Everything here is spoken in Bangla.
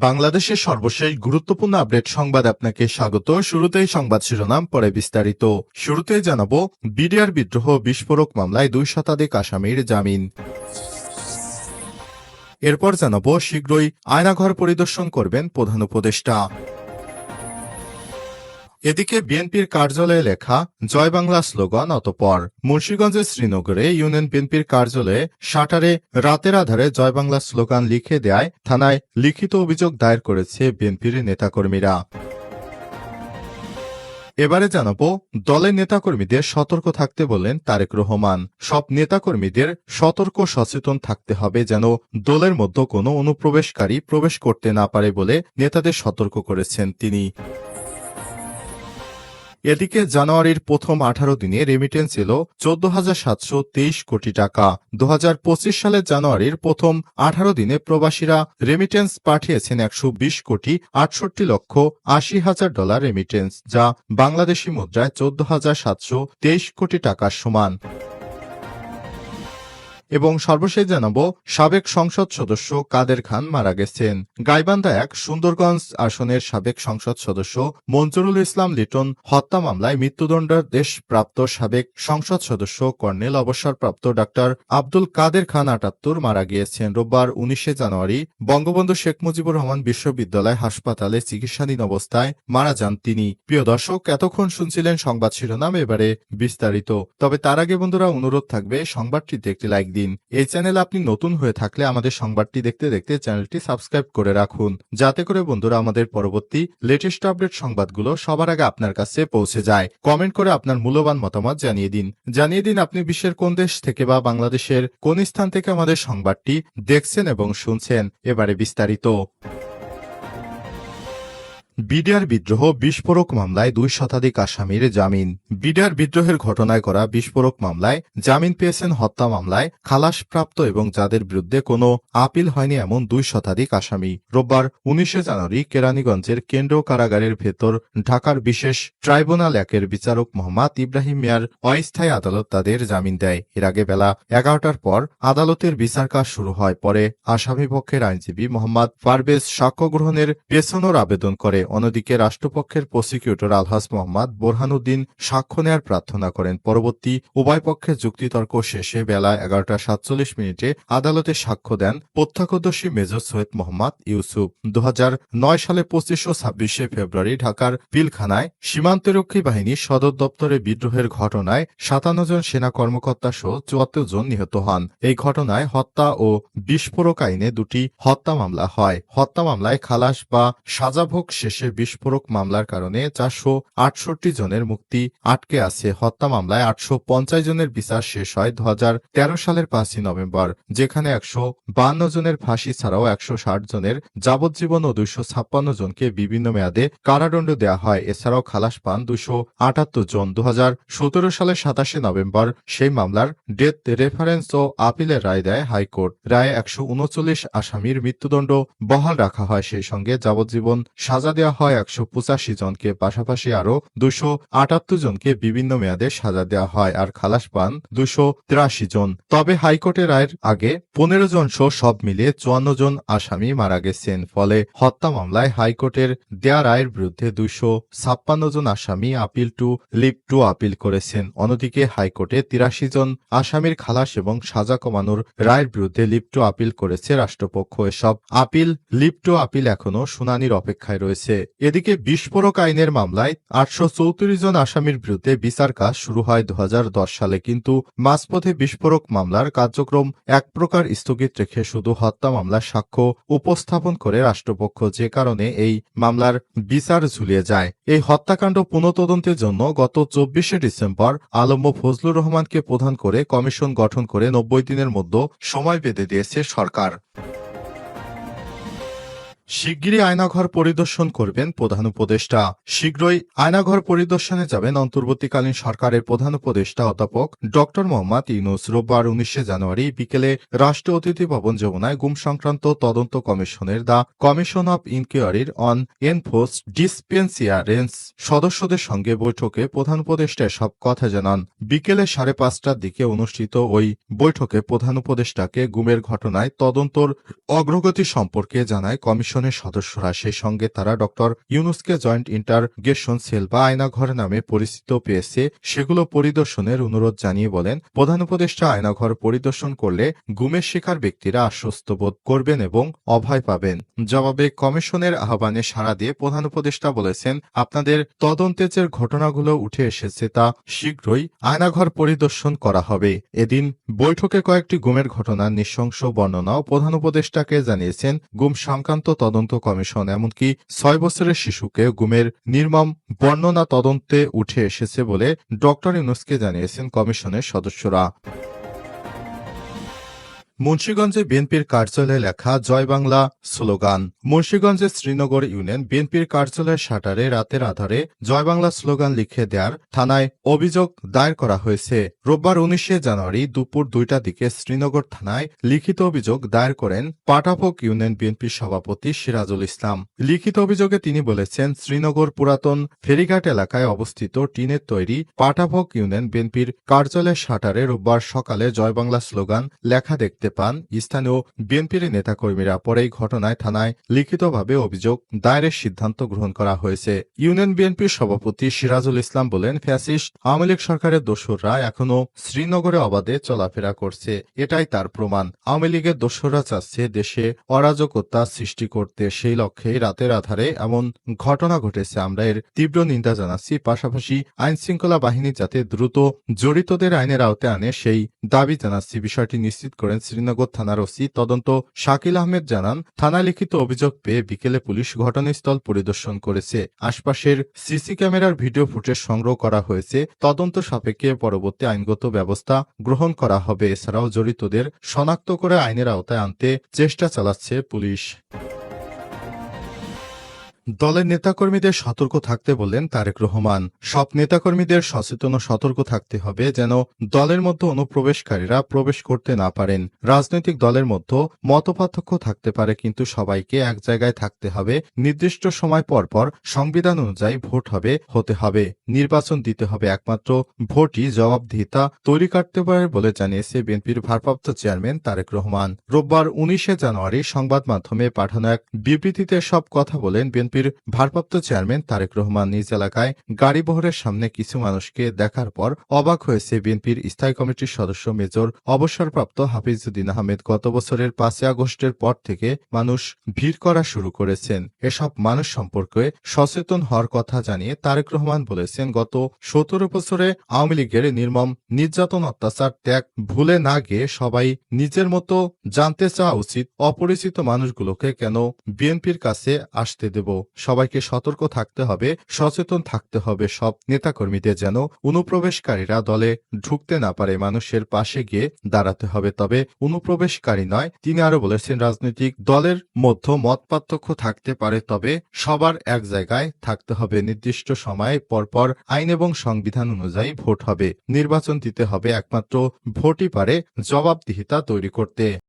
বাংলাদেশের সর্বশেষ গুরুত্বপূর্ণ আপডেট সংবাদ আপনাকে স্বাগত। শুরুতেই সংবাদ শিরোনাম, পরে বিস্তারিত। শুরুতেই জানাবো, বিডিআর বিদ্রোহ বিস্ফোরক মামলায় 2 শতাধিক আসামির জামিন। এরপর জানাবো, শীঘ্রই আয়নাঘর পরিদর্শন করবেন প্রধান উপদেষ্টা। এদিকে বিএনপির কার্যালয়ে লেখা জয় বাংলা স্লোগান অতঃপর মুন্সিগঞ্জের শ্রীনগরে ইউনিয়ন বিএনপির কার্যালয়ে শাটারে রাতের আধারে জয় বাংলা স্লোগান লিখে দেয় থানায় লিখিত অভিযোগ দায়ের করেছে বিএনপির নেতাকর্মীরা। এবারে জানাবো, দলের নেতাকর্মীদের সতর্ক থাকতে বললেন তারেক রহমান। সব নেতাকর্মীদের সতর্ক সচেতন থাকতে হবে যেন দলের মধ্যে কোনো অনুপ্রবেশকারী প্রবেশ করতে না পারে বলে নেতাদের সতর্ক করেছেন তিনি। এদিকে জানুয়ারির প্রথম 18 দিনে রেমিটেন্স এলো 14,723 কোটি টাকা। 2025 সালের জানুয়ারির প্রথম 18 দিনে প্রবাসীরা রেমিটেন্স পাঠিয়েছেন 120 কোটি 68 লক্ষ 80 হাজার ডলার রেমিটেন্স, যা বাংলাদেশি মুদ্রায় 14,723 কোটি টাকার সমান। এবং সর্বশেষ জানাবো, সাবেক সংসদ সদস্য কাদের খান মারা গেছেন। গাইবান্ধা 1 সুন্দরগঞ্জ আসনের সাবেক সংসদ সদস্য মঞ্জুরুল ইসলাম লিটন হত্যা মামলায় মৃত্যুদণ্ডাদেশ প্রাপ্ত সাবেক সংসদ সদস্য কর্নেল অবসরপ্রাপ্ত ডাক্তার আব্দুল কাদের খান 78 মারা গিয়েছেন। রোববার 19 জানুয়ারি বঙ্গবন্ধু শেখ মুজিবুর রহমান বিশ্ববিদ্যালয় হাসপাতালে চিকিৎসাধীন অবস্থায় মারা যান তিনি। প্রিয় দর্শক, এতক্ষণ শুনছিলেন সংবাদ শিরোনাম, এবারে বিস্তারিত। তবে তার আগে বন্ধুরা, অনুরোধ থাকবে সংবাদটিতে একটি লাইক দিন। এই চ্যানেলে আপনি নতুন হয়ে থাকলে আমাদের সংবাদটি দেখতে দেখতে চ্যানেলটি সাবস্ক্রাইব করে রাখুন, যাতে করে বন্ধুরা আমাদের পরবর্তী লেটেস্ট আপডেট সংবাদগুলো সবার আগে আপনার কাছে পৌঁছে যায়। কমেন্ট করে আপনার মূল্যবান মতামত জানিয়ে দিন আপনি বিশ্বের কোন দেশ থেকে বা বাংলাদেশের কোন স্থান থেকে আমাদের সংবাদটি দেখছেন এবং শুনছেন। এবারে বিস্তারিত। বিডিআর বিদ্রোহ বিস্ফোরক মামলায় 2 শতাধিক আসামির জামিন। বিডিআর বিদ্রোহের ঘটনায় করা বিস্ফোরক মামলায় জামিন পেয়েছেন হত্যা মামলায় খালাসপ্রাপ্ত এবং যাদের বিরুদ্ধে কোনো আপিল হয়নি এমন 2 শতাধিক আসামি। রোববার 19 জানুয়ারি কেরানীগঞ্জের কেন্দ্রীয় কারাগারের ভেতর ঢাকার বিশেষ ট্রাইব্যুনাল 1-এর বিচারক মোহাম্মদ ইব্রাহিম মিয়ার অস্থায়ী আদালত তাদের জামিন দেয়। এর আগে বেলা 11টার পর আদালতের বিচার কাজ শুরু হয়। পরে আসামিপক্ষের আইনজীবী মোহাম্মদ পারভেজ সাক্ষ্য গ্রহণের পেছনের আবেদন করে। অন্যদিকে রাষ্ট্রপক্ষের প্রসিকিউটর আলহাজ মোহাম্মদ বোরহানুদ্দিন সাক্ষ্য নেয়ার প্রার্থনা করেন। পরবর্তী উভয় পক্ষের যুক্তিতর্ক শেষে বেলা 11:47 আদালতে সাক্ষ্য দেন প্রত্যক্ষদর্শী মেজর সৈয়দ মোহাম্মদ ইউসুফ। 2009 সালে 25 ও 26 ফেব্রুয়ারি ঢাকার পিলখানায় সীমান্তরক্ষী বাহিনীর সদর দপ্তরে বিদ্রোহের ঘটনায় 57 জন সেনা কর্মকর্তা সহ 74 জন নিহত হন। এই ঘটনায় হত্যা ও বিস্ফোরক আইনে 2টি হত্যা মামলা হয়। হত্যা মামলায় খালাস বা সাজাভোগ শেষে বিস্ফোরক মামলার কারণে 468 জনের মুক্তি আটকে আছে। হত্যা মামলায় 850 জনের বিচার শেষ হয় 2013 সালের 5 নভেম্বর, যেখানে 152 জনের ফাঁসি ছাড়াও 160 জনের যাবজ্জীবন ও 256 জনকে বিভিন্ন মেয়াদে কারাদণ্ড দেওয়া হয়। এছাড়াও খালাস পান 278 জন। 2017 সালের 27 নভেম্বর সেই মামলার ডেথ রেফারেন্স ও আপিলের রায় দেয় হাইকোর্ট। রায়ে 139 আসামির মৃত্যুদণ্ড বহাল রাখা হয়। সেই সঙ্গে যাবজ্জীবন সাজা দেওয়া হয় 185 জনকে। পাশাপাশি আরও 278 জনকে বিভিন্ন মেয়াদে সাজা দেওয়া হয়, আর খালাস পান 283 জন। তবে হাইকোর্টের রায়ের আগে 15 জন সহ সব মিলিয়ে 54 জন আসামি মারা গেছেন। ফলে হত্যা মামলায় হাইকোর্টের দেয়া রায়ের বিরুদ্ধে 256 জন আসামি লিভ টু আপিল করেছেন। অন্যদিকে হাইকোর্টে 83 জন আসামির খালাস এবং সাজা কমানোর রায়ের বিরুদ্ধে লিভ টু আপিল করেছে রাষ্ট্রপক্ষ। এসব লিভ টু আপিল এখনও শুনানির অপেক্ষায় রয়েছে। এদিকে বিস্ফোরক আইনের মামলায় 834 জন আসামির বিরুদ্ধে বিচার কাজ শুরু হয় 2010 সালে, কিন্তু মাঝপথে বিস্ফোরক মামলার কার্যক্রম এক প্রকার স্থগিত রেখে শুধু হত্যা মামলার সাক্ষ্য উপস্থাপন করে রাষ্ট্রপক্ষ, যে কারণে এই মামলার বিচার ঝুলিয়ে যায়। এই হত্যাকাণ্ড পুনঃতদন্তের জন্য গত 24 ডিসেম্বর আলম ফজলুর রহমানকে প্রধান করে কমিশন গঠন করে 90 দিনের মধ্যে সময় বেঁধে দিয়েছে সরকার। শিগগিরই আয়নাঘর পরিদর্শন করবেন প্রধান উপদেষ্টা। শীঘ্রই আয়নাঘর পরিদর্শনে যাবেন অন্তর্বর্তীকালীন সরকারের প্রধান উপদেষ্টা অধ্যাপক ড মোহাম্মদ ইউনূস। রোববার 19 জানুয়ারি বিকেলে রাষ্ট্রীয় অতিথি ভবন যমুনায় গুম সংক্রান্ত তদন্ত কমিশনের দ্য কমিশন অব ইনকোয়ারির অন এনফোর্সড ডিসপেন্সিয়ারেন্স সদস্যদের সঙ্গে বৈঠকে প্রধান উপদেষ্টা সব কথা জানান। বিকেলে 5:30টার দিকে অনুষ্ঠিত ওই বৈঠকে প্রধান উপদেষ্টাকে গুমের ঘটনায় তদন্তর অগ্রগতি সম্পর্কে জানায় কমিশন কমিশনের সদস্যরা, সেই সঙ্গে তারা ডক্টর ইউনূসকে জয়েন্ট ইন্টারগেশন সেল বা আয়নাঘর নামে পরিচিত পেয়েছে, সেগুলো পরিদর্শনের অনুরোধ জানিয়ে বলেন, প্রধান উপদেষ্টা আয়নাঘর পরিদর্শন করলে গুমের শিকার ব্যক্তিরা আশ্বস্ত বোধ করবেন এবং অভয় পাবেন। জবাবে কমিশনের আহ্বানে সাড়া দিয়ে প্রধান উপদেষ্টা বলেছেন, আপনাদের তদন্তে যে ঘটনাগুলো উঠে এসেছে তা শীঘ্রই আয়নাঘর পরিদর্শন করা হবে। এদিন বৈঠকে কয়েকটি গুমের ঘটনার নৃশংস বর্ণনাও প্রধান উপদেষ্টাকে জানিয়েছেন গুম সংক্রান্ত তদন্ত কমিশন। এমনকি ৬ বছরের শিশুকে গুমের নির্মম বর্ণনা তদন্তে উঠে এসেছে বলে ডক্টর ইউনূসকে জানিয়েছেন কমিশনের সদস্যরা। মুন্সিগঞ্জে বিএনপির কার্যালয়ে লেখা জয় বাংলা স্লোগান। মুন্সিগঞ্জের শ্রীনগর ইউনিয়ন বিএনপির কার্যালয়ের শাটারে রাতের আধারে জয় বাংলা স্লোগান লিখে দেওয়ার থানায় অভিযোগ দায়ের করা হয়েছে। রোববার ১৯শে জানুয়ারি দুপুর ২টার দিকে শ্রীনগর থানায় লিখিত অভিযোগ দায়ের করেন পাটাপোক ইউনিয়ন বিএনপির সভাপতি সিরাজুল ইসলাম। লিখিত অভিযোগে তিনি বলেছেন, শ্রীনগর পুরাতন ফেরিঘাট এলাকায় অবস্থিত টিনের তৈরি পাটাপোক ইউনিয়ন বিএনপির কার্যালয়ের শাটারে রোববার সকালে জয় বাংলা স্লোগান লেখা দেখতে পান স্থানীয় বিএনপির নেতাকর্মীরা। পরে এই ঘটনায় থানায় লিখিতভাবে অভিযোগ দায়েরের সিদ্ধান্ত গ্রহণ করা হয়েছে। ইউনিয়ন বিএনপির সভাপতি সিরাজুল ইসলাম বলেন, ফ্যাসিস্ট আওয়ামী লীগ সরকারের দোসররা এখনো শ্রীনগরে অবাধে চলাফেরা করছে, এটাই তার প্রমাণ। আওয়ামী লীগের দোসররা চাচ্ছে দেশে অরাজকতা সৃষ্টি করতে, সেই লক্ষ্যেই রাতের আধারে এমন ঘটনা ঘটেছে। আমরা এর তীব্র নিন্দা জানাচ্ছি। পাশাপাশি আইন শৃঙ্খলা বাহিনী যাতে দ্রুত জড়িতদের আইনের আওতায় আনে সেই দাবি জানাচ্ছি। বিষয়টি নিশ্চিত করেন শ্রীনগর থানার ওসি তদন্ত শাকিল আহমেদ। জানান, থানায় লিখিত অভিযোগ পেয়ে বিকেলে পুলিশ ঘটনাস্থল পরিদর্শন করেছে। আশপাশের সিসি ক্যামেরার ভিডিও ফুটেজ সংগ্রহ করা হয়েছে। তদন্ত সাপেক্ষে পরবর্তী আইনগত ব্যবস্থা গ্রহণ করা হবে। এছাড়াও জড়িতদের শনাক্ত করে আইনের আওতায় আনতে চেষ্টা চালাচ্ছে পুলিশ। দলের নেতাকর্মীদের সতর্ক থাকতে বললেন তারেক রহমান। সব নেতাকর্মীদের সচেতন ও সতর্ক থাকতে হবে যেন দলের মধ্যে অনুপ্রবেশকারীরা প্রবেশ করতে না পারেন। রাজনৈতিক দলের মধ্যে মতপার্থক্য থাকতে পারে, কিন্তু সবাইকে এক জায়গায় থাকতে হবে। নির্দিষ্ট সময় পর পর সংবিধান অনুযায়ী ভোট হতে হবে। নির্বাচন দিতে হবে। একমাত্র ভোটই জবাবদিহিতা তৈরি করতে পারে বলে জানিয়েছে বিএনপির ভারপ্রাপ্ত চেয়ারম্যান তারেক রহমান। রোববার ১৯শে জানুয়ারি সংবাদ মাধ্যমে পাঠানো এক বিবৃতিতে সব কথা বলেন বিএনপির ভারপ্রাপ্ত চেয়ারম্যান তারেক রহমান। নিজ এলাকায় গাড়িবহরের সামনে কিছু মানুষকে দেখার পর অবাক হয়েছে বিএনপির স্থায়ী কমিটির সদস্য মেজর অবসরপ্রাপ্ত হাফিজউদ্দিন আহমেদ। গত বছরের ৫ই আগস্টের পর থেকে মানুষ ভিড় করা শুরু করেছেন। এসব মানুষ সম্পর্কে সচেতন হওয়ার কথা জানিয়ে তারেক রহমান বলেছেন, গত ১৭ বছরে আওয়ামী লীগের নির্মম নির্যাতন অত্যাচার ত্যাগ ভুলে না গিয়ে সবাই নিজের মতো জানতে চাওয়া উচিত, অপরিচিত মানুষগুলোকে কেন বিএনপির কাছে আসতে দেব। সবাইকে সতর্ক থাকতে হবে, সচেতন থাকতে হবে। সব নেতাকর্মীদের যেন অনুপ্রবেশকারীরা দলে ঢুকতে না পারে। মানুষের পাশে গিয়ে দাঁড়াতে হবে, তবে অনুপ্রবেশকারী নয়। তিনি আরো বলেছেন, রাজনৈতিক দলের মধ্যে মত পার্থক্য থাকতে পারে, তবে সবার এক জায়গায় থাকতে হবে। নির্দিষ্ট সময় পরপর আইন এবং সংবিধান অনুযায়ী ভোট হবে। নির্বাচন দিতে হবে। একমাত্র ভোটই পারে জবাবদিহিতা তৈরি করতে।